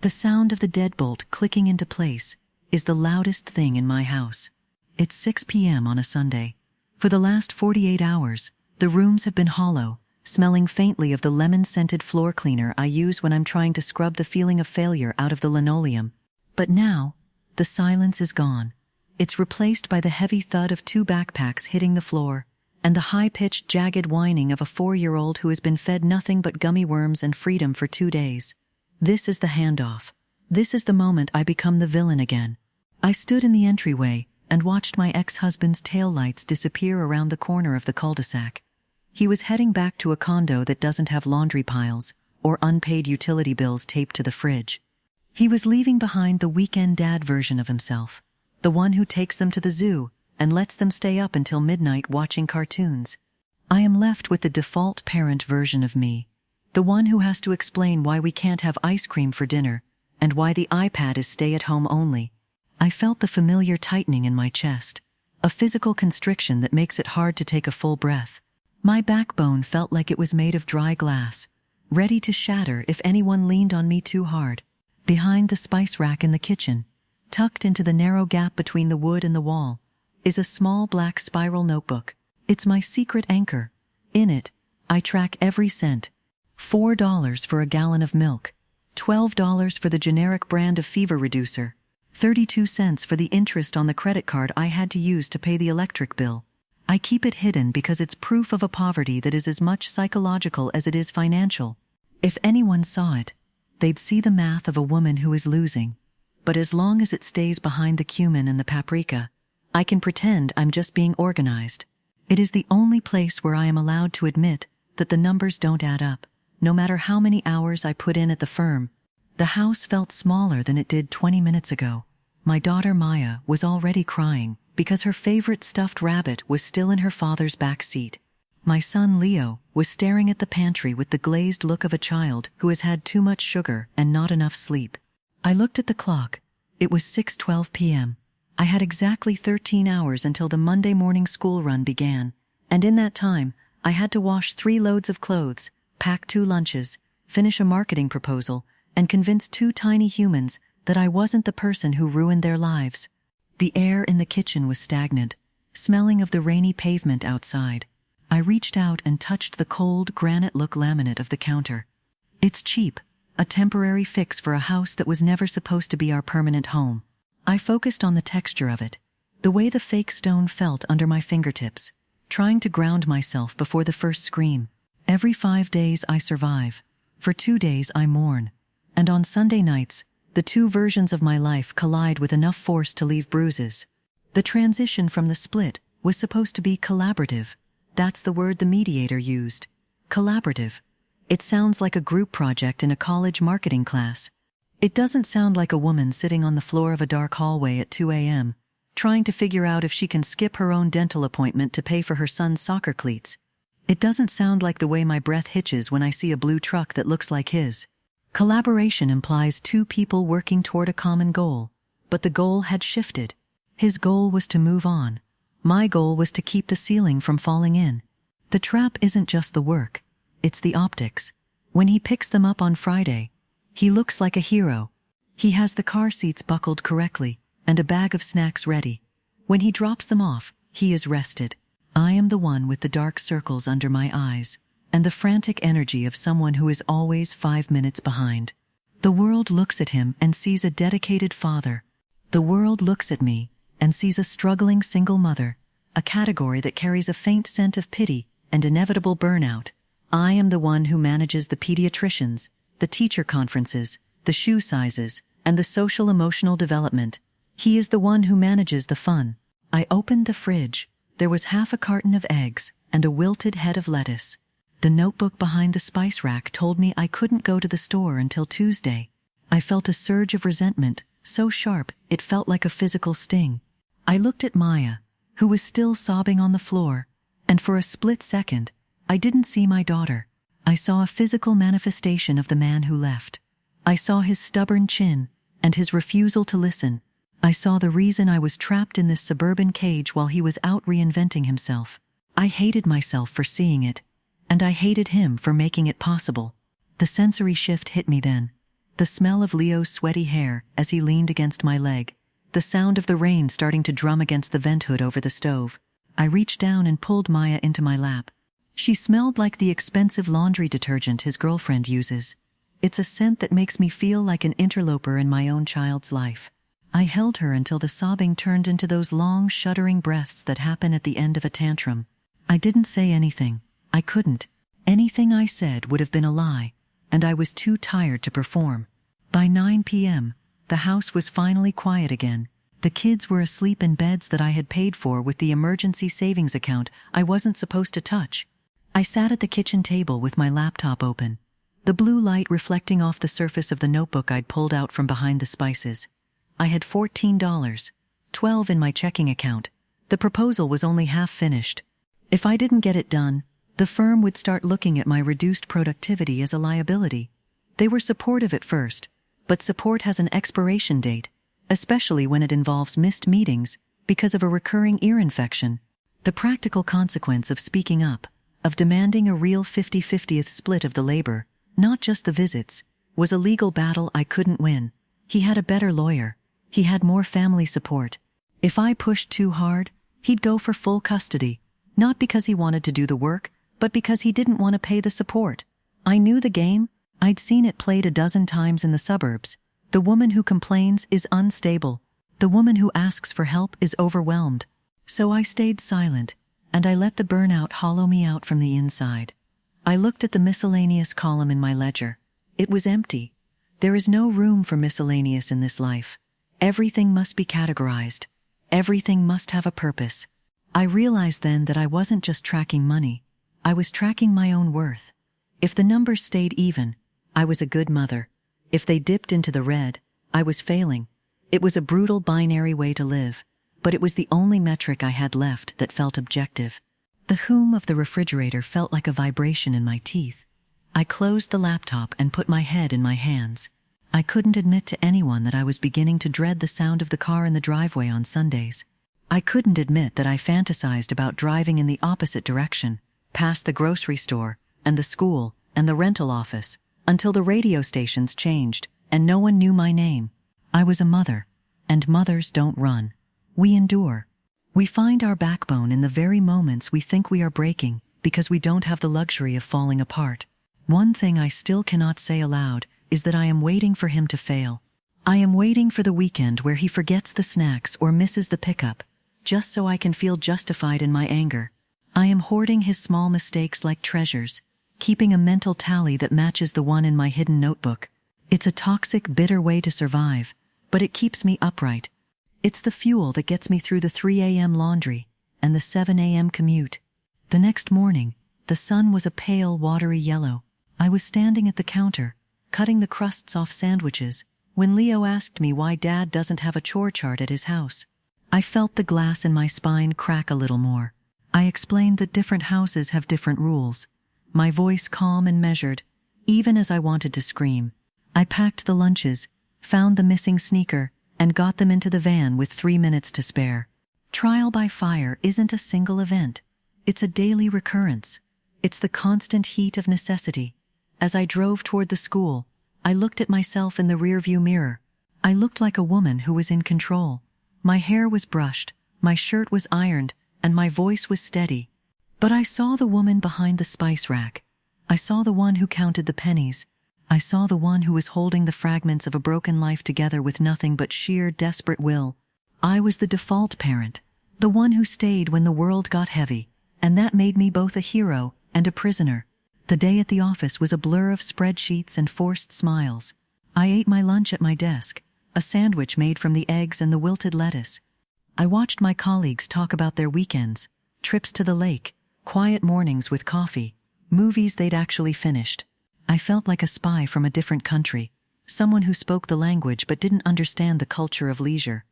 The sound of the deadbolt clicking into place is the loudest thing in my house. It's 6 p.m. on a Sunday. For the last 48 hours, the rooms have been hollow, smelling faintly of the lemon-scented floor cleaner I use when I'm trying to scrub the feeling of failure out of the linoleum. But now, the silence is gone. It's replaced by the heavy thud of 2 backpacks hitting the floor, and the high-pitched, jagged whining of a 4-year-old who has been fed nothing but gummy worms and freedom for 2 days. This is the handoff. This is the moment I become the villain again. I stood in the entryway and watched my ex-husband's taillights disappear around the corner of the cul-de-sac. He was heading back to a condo that doesn't have laundry piles or unpaid utility bills taped to the fridge. He was leaving behind the weekend dad version of himself, the one who takes them to the zoo and lets them stay up until midnight watching cartoons. I am left with the default parent version of me, the one who has to explain why we can't have ice cream for dinner and why the iPad is stay-at-home only. I felt the familiar tightening in my chest, a physical constriction that makes it hard to take a full breath. My backbone felt like it was made of dry glass, ready to shatter if anyone leaned on me too hard. Behind the spice rack in the kitchen, tucked into the narrow gap between the wood and the wall, is a small black spiral notebook. It's my secret anchor. In it, I track every cent. $4 for a gallon of milk, $12 for the generic brand of fever reducer, 32 cents for the interest on the credit card I had to use to pay the electric bill. I keep it hidden because it's proof of a poverty that is as much psychological as it is financial. If anyone saw it, they'd see the math of a woman who is losing. But as long as it stays behind the cumin and the paprika, I can pretend I'm just being organized. It is the only place where I am allowed to admit that the numbers don't add up. No matter how many hours I put in at the firm, the house felt smaller than it did 20 minutes ago. My daughter Maya was already crying because her favorite stuffed rabbit was still in her father's back seat. My son Leo was staring at the pantry with the glazed look of a child who has had too much sugar and not enough sleep. I looked at the clock. It was 6:12 p.m. I had exactly 13 hours until the Monday morning school run began, and in that time, I had to wash 3 loads of clothes, pack 2 lunches, finish a marketing proposal, and convince 2 tiny humans that I wasn't the person who ruined their lives. The air in the kitchen was stagnant, smelling of the rainy pavement outside. I reached out and touched the cold granite-look laminate of the counter. It's cheap, a temporary fix for a house that was never supposed to be our permanent home. I focused on the texture of it, the way the fake stone felt under my fingertips, trying to ground myself before the first scream. Every 5 days I survive. For 2 days I mourn. And on Sunday nights, the 2 versions of my life collide with enough force to leave bruises. The transition from the split was supposed to be collaborative. That's the word the mediator used. Collaborative. It sounds like a group project in a college marketing class. It doesn't sound like a woman sitting on the floor of a dark hallway at 2 a.m., trying to figure out if she can skip her own dental appointment to pay for her son's soccer cleats. It doesn't sound like the way my breath hitches when I see a blue truck that looks like his. Collaboration implies 2 people working toward a common goal, but the goal had shifted. His goal was to move on. My goal was to keep the ceiling from falling in. The trap isn't just the work, it's the optics. When he picks them up on Friday, he looks like a hero. He has the car seats buckled correctly and a bag of snacks ready. When he drops them off, he is rested. I am the one with the dark circles under my eyes and the frantic energy of someone who is always 5 minutes behind. The world looks at him and sees a dedicated father. The world looks at me and sees a struggling single mother, a category that carries a faint scent of pity and inevitable burnout. I am the one who manages the pediatricians, the teacher conferences, the shoe sizes, and the social-emotional development. He is the one who manages the fun. I opened the fridge. There was half a carton of eggs and a wilted head of lettuce. The notebook behind the spice rack told me I couldn't go to the store until Tuesday. I felt a surge of resentment, so sharp it felt like a physical sting. I looked at Maya, who was still sobbing on the floor, and for a split second, I didn't see my daughter. I saw a physical manifestation of the man who left. I saw his stubborn chin and his refusal to listen. I saw the reason I was trapped in this suburban cage while he was out reinventing himself. I hated myself for seeing it, and I hated him for making it possible. The sensory shift hit me then. The smell of Leo's sweaty hair as he leaned against my leg. The sound of the rain starting to drum against the vent hood over the stove. I reached down and pulled Maya into my lap. She smelled like the expensive laundry detergent his girlfriend uses. It's a scent that makes me feel like an interloper in my own child's life. I held her until the sobbing turned into those long, shuddering breaths that happen at the end of a tantrum. I didn't say anything. I couldn't. Anything I said would have been a lie, and I was too tired to perform. By 9 p.m., the house was finally quiet again. The kids were asleep in beds that I had paid for with the emergency savings account I wasn't supposed to touch. I sat at the kitchen table with my laptop open, the blue light reflecting off the surface of the notebook I'd pulled out from behind the spices. I had $14, $12 in my checking account. The proposal was only half finished. If I didn't get it done, the firm would start looking at my reduced productivity as a liability. They were supportive at first, but support has an expiration date, especially when it involves missed meetings because of a recurring ear infection. The practical consequence of speaking up, of demanding a real 50-50th split of the labor, not just the visits, was a legal battle I couldn't win. He had a better lawyer. He had more family support. If I pushed too hard, he'd go for full custody, not because he wanted to do the work, but because he didn't want to pay the support. I knew the game. I'd seen it played a dozen times in the suburbs. The woman who complains is unstable. The woman who asks for help is overwhelmed. So I stayed silent, and I let the burnout hollow me out from the inside. I looked at the miscellaneous column in my ledger. It was empty. There is no room for miscellaneous in this life. Everything must be categorized. Everything must have a purpose. I realized then that I wasn't just tracking money. I was tracking my own worth. If the numbers stayed even, I was a good mother. If they dipped into the red, I was failing. It was a brutal binary way to live, but it was the only metric I had left that felt objective. The hum of the refrigerator felt like a vibration in my teeth. I closed the laptop and put my head in my hands. I couldn't admit to anyone that I was beginning to dread the sound of the car in the driveway on Sundays. I couldn't admit that I fantasized about driving in the opposite direction, past the grocery store, and the school, and the rental office, until the radio stations changed, and no one knew my name. I was a mother, and mothers don't run. We endure. We find our backbone in the very moments we think we are breaking, because we don't have the luxury of falling apart. One thing I still cannot say aloud is that I am waiting for him to fail. I am waiting for the weekend where he forgets the snacks or misses the pickup, just so I can feel justified in my anger. I am hoarding his small mistakes like treasures, keeping a mental tally that matches the one in my hidden notebook. It's a toxic, bitter way to survive, but it keeps me upright. It's the fuel that gets me through the 3 a.m. laundry and the 7 a.m. commute. The next morning, the sun was a pale, watery yellow. I was standing at the counter, cutting the crusts off sandwiches, when Leo asked me why Dad doesn't have a chore chart at his house. I felt the glass in my spine crack a little more. I explained that different houses have different rules. My voice calm and measured, even as I wanted to scream. I packed the lunches, found the missing sneaker, and got them into the van with 3 minutes to spare. Trial by fire isn't a single event. It's a daily recurrence. It's the constant heat of necessity. As I drove toward the school, I looked at myself in the rearview mirror. I looked like a woman who was in control. My hair was brushed, my shirt was ironed, and my voice was steady. But I saw the woman behind the spice rack. I saw the one who counted the pennies. I saw the one who was holding the fragments of a broken life together with nothing but sheer, desperate will. I was the default parent, the one who stayed when the world got heavy, and that made me both a hero and a prisoner. The day at the office was a blur of spreadsheets and forced smiles. I ate my lunch at my desk, a sandwich made from the eggs and the wilted lettuce. I watched my colleagues talk about their weekends, trips to the lake, quiet mornings with coffee, movies they'd actually finished. I felt like a spy from a different country, someone who spoke the language but didn't understand the culture of leisure.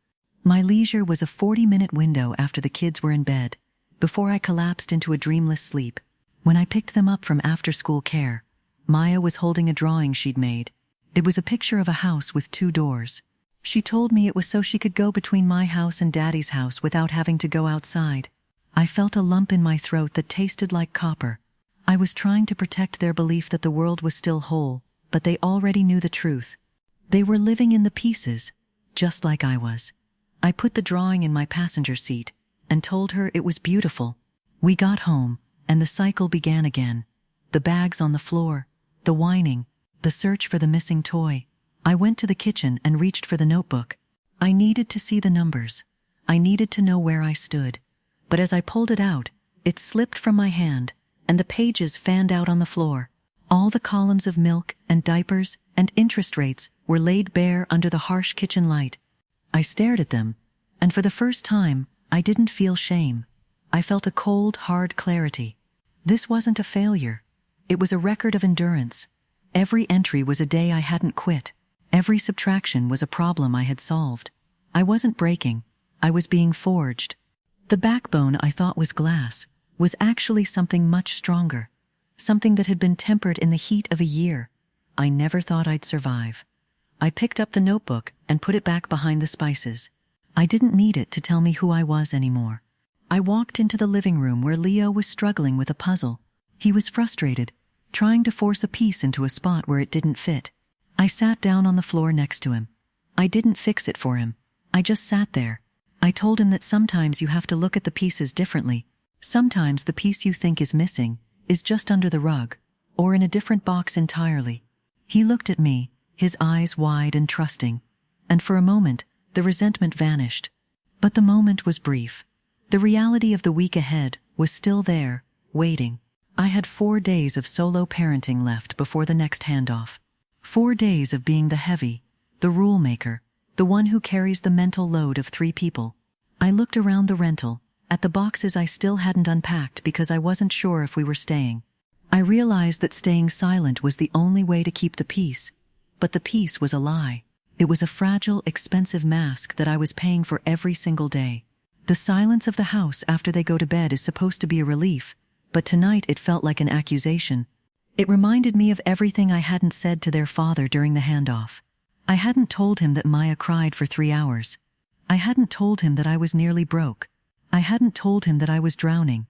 My leisure was a 40-minute window after the kids were in bed, before I collapsed into a dreamless sleep. When I picked them up from after-school care, Maya was holding a drawing she'd made. It was a picture of a house with 2 doors. She told me it was so she could go between my house and Daddy's house without having to go outside. I felt a lump in my throat that tasted like copper. I was trying to protect their belief that the world was still whole, but they already knew the truth. They were living in the pieces, just like I was. I put the drawing in my passenger seat and told her it was beautiful. We got home, and the cycle began again. The bags on the floor, the whining, the search for the missing toy. I went to the kitchen and reached for the notebook. I needed to see the numbers. I needed to know where I stood. But as I pulled it out, it slipped from my hand, and the pages fanned out on the floor. All the columns of milk and diapers and interest rates were laid bare under the harsh kitchen light. I stared at them, and for the first time, I didn't feel shame. I felt a cold, hard clarity. This wasn't a failure. It was a record of endurance. Every entry was a day I hadn't quit. Every subtraction was a problem I had solved. I wasn't breaking. I was being forged. The backbone I thought was glass was actually something much stronger, something that had been tempered in the heat of a year. I never thought I'd survive. I picked up the notebook and put it back behind the spices. I didn't need it to tell me who I was anymore. I walked into the living room where Leo was struggling with a puzzle. He was frustrated, trying to force a piece into a spot where it didn't fit. I sat down on the floor next to him. I didn't fix it for him. I just sat there. I told him that sometimes you have to look at the pieces differently. Sometimes the piece you think is missing is just under the rug, or in a different box entirely. He looked at me, his eyes wide and trusting, and for a moment, the resentment vanished. But the moment was brief. The reality of the week ahead was still there, waiting. I had 4 days of solo parenting left before the next handoff. 4 days of being the heavy, the rule maker, the one who carries the mental load of 3 people. I looked around the rental, at the boxes I still hadn't unpacked because I wasn't sure if we were staying. I realized that staying silent was the only way to keep the peace, but the peace was a lie. It was a fragile, expensive mask that I was paying for every single day. The silence of the house after they go to bed is supposed to be a relief, but tonight it felt like an accusation. It reminded me of everything I hadn't said to their father during the handoff. I hadn't told him that Maya cried for 3 hours. I hadn't told him that I was nearly broke. I hadn't told him that I was drowning.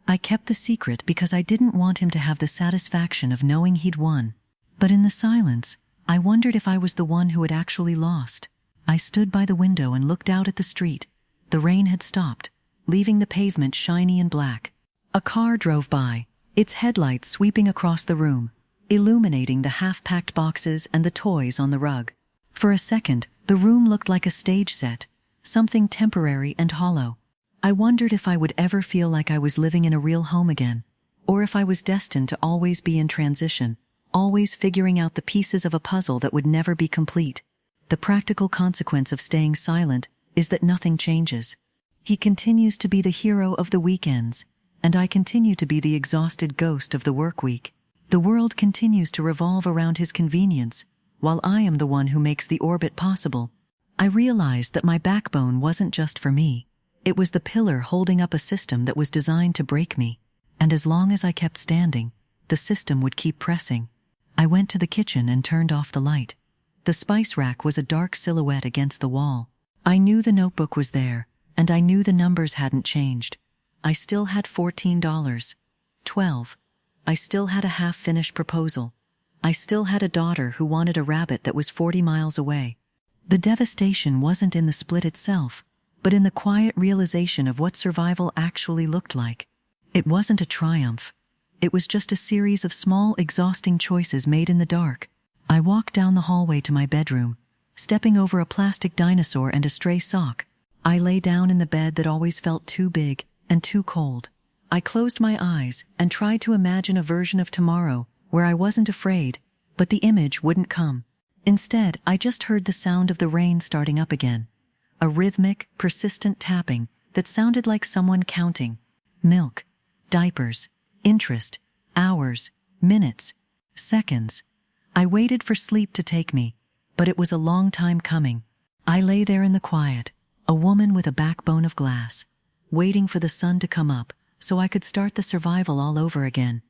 I kept the secret because I didn't want him to have the satisfaction of knowing he'd won. But in the silence, I wondered if I was the one who had actually lost. I stood by the window and looked out at the street. The rain had stopped, leaving the pavement shiny and black. A car drove by, its headlights sweeping across the room, illuminating the half-packed boxes and the toys on the rug. For a second, the room looked like a stage set, something temporary and hollow. I wondered if I would ever feel like I was living in a real home again, or if I was destined to always be in transition, always figuring out the pieces of a puzzle that would never be complete. The practical consequence of staying silent is that nothing changes. He continues to be the hero of the weekends, and I continue to be the exhausted ghost of the work week. The world continues to revolve around his convenience, while I am the one who makes the orbit possible. I realized that my backbone wasn't just for me. It was the pillar holding up a system that was designed to break me, and as long as I kept standing, the system would keep pressing. I went to the kitchen and turned off the light. The spice rack was a dark silhouette against the wall. I knew the notebook was there, and I knew the numbers hadn't changed. I still had $14. 12. I still had a half-finished proposal. I still had a daughter who wanted a rabbit that was 40 miles away. The devastation wasn't in the split itself, but in the quiet realization of what survival actually looked like. It wasn't a triumph. It was just a series of small, exhausting choices made in the dark. I walked down the hallway to my bedroom, stepping over a plastic dinosaur and a stray sock. I lay down in the bed that always felt too big and too cold. I closed my eyes and tried to imagine a version of tomorrow where I wasn't afraid, but the image wouldn't come. Instead, I just heard the sound of the rain starting up again. A rhythmic, persistent tapping that sounded like someone counting. Milk, diapers, interest, hours, minutes, seconds. I waited for sleep to take me, but it was a long time coming. I lay there in the quiet, a woman with a backbone of glass, waiting for the sun to come up so I could start the survival all over again.